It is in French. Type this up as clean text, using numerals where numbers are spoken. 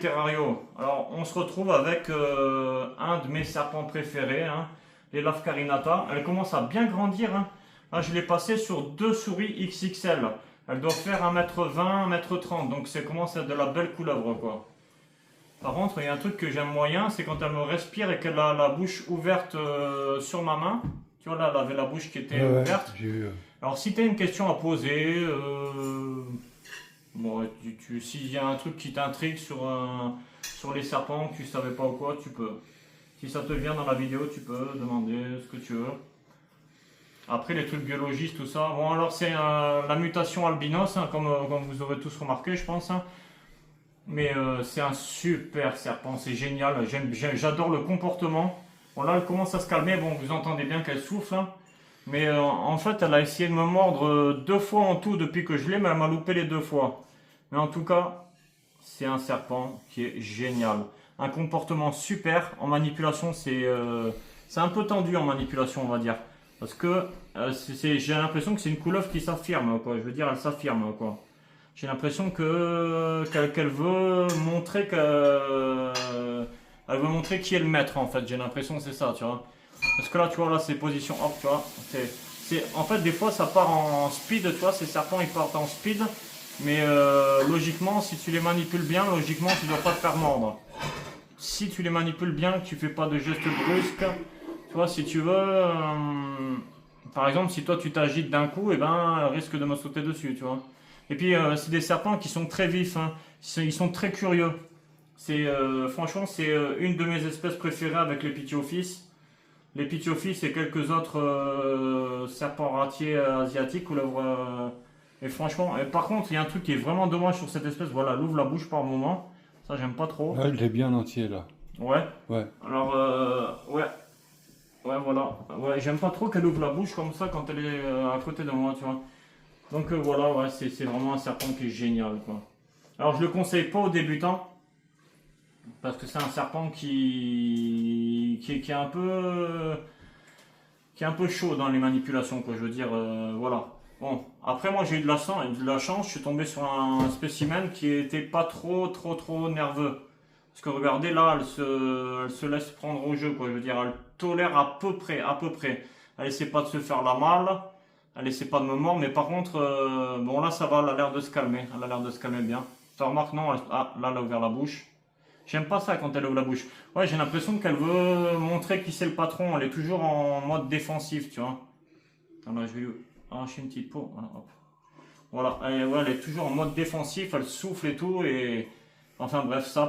Terrario. Alors on se retrouve avec un de mes serpents préférés, hein, les Lavcarinata. Elle commence à bien grandir, hein. Là je l'ai passé sur deux souris XXL. Elle doit faire 1m20, 1m30, donc ça commence à être de la belle couleuvre quoi. Par contre, il y a un truc que j'aime moyen, c'est quand elle me respire et qu'elle a la bouche ouverte sur ma main. Tu vois là, elle avait la bouche qui était ouverte. J'ai vu. Alors si tu as une question à poser, bon, s'il y a un truc qui t'intrigue sur les serpents, que tu savais pas ou quoi, tu peux. Si ça te vient dans la vidéo, tu peux demander ce que tu veux. Après les trucs biologistes, tout ça. Bon alors c'est la mutation albinos, hein, comme vous aurez tous remarqué je pense. Hein. Mais c'est un super serpent, c'est génial. J'adore le comportement. Bon là elle commence à se calmer, bon vous entendez bien qu'elle souffle. Hein. Mais en fait, elle a essayé de me mordre deux fois en tout depuis que je l'ai, mais elle m'a loupé les deux fois. Mais en tout cas, c'est un serpent qui est génial. Un comportement super. En manipulation, c'est un peu tendu en manipulation, on va dire. Parce que j'ai l'impression que c'est une couleuvre qui s'affirme, quoi. Je veux dire, elle s'affirme, quoi. J'ai l'impression qu'elle veut montrer elle veut montrer qui est le maître, en fait. J'ai l'impression que c'est ça, tu vois. Parce que là, tu vois, là, c'est position, hop, tu vois. En fait, des fois, ça part en speed, tu vois. Ces serpents, ils partent en speed. Mais logiquement, si tu les manipules bien, logiquement, tu ne dois pas te faire mordre. Si tu les manipules bien, que tu fais pas de gestes brusques, tu vois, si tu veux... par exemple, si toi, tu t'agites d'un coup, et ben, elle risque de me sauter dessus, tu vois. Et puis, c'est des serpents qui sont très vifs, hein. Ils sont très curieux. Franchement, c'est une de mes espèces préférées avec les Pithiophyes. Les Pithiophyes et quelques autres serpents ratiers asiatiques, couleuvres. Et franchement, par contre, il y a un truc qui est vraiment dommage sur cette espèce. Voilà, elle ouvre la bouche par moment. Ça, j'aime pas trop. Ouais, je l'ai bien entier là. Ouais. Ouais. Alors, ouais. Ouais, voilà. Ouais, j'aime pas trop qu'elle ouvre la bouche comme ça quand elle est à côté de moi, tu vois. Donc voilà, ouais, c'est vraiment un serpent qui est génial, quoi. Alors, je le conseille pas aux débutants. Parce que c'est un serpent qui est un peu chaud dans les manipulations, quoi. Je veux dire, voilà. Bon, après moi j'ai eu de la chance, je suis tombé sur un spécimen qui était pas trop nerveux. Parce que regardez là, elle se laisse prendre au jeu, quoi. Je veux dire, elle tolère à peu près. Elle essaie pas de se faire la malle, elle essaie pas de me mordre, mais par contre, bon là ça va, elle a l'air de se calmer, bien. Tu remarques, non, là elle a ouvert la bouche. J'aime pas ça quand elle ouvre la bouche. Ouais, j'ai l'impression qu'elle veut montrer qui c'est le patron. Elle est toujours en mode défensif, tu vois. Alors, je vais lui arracher une petite peau. Voilà, hop. Voilà, elle est toujours en mode défensif. Elle souffle et tout. Et enfin, bref, ça.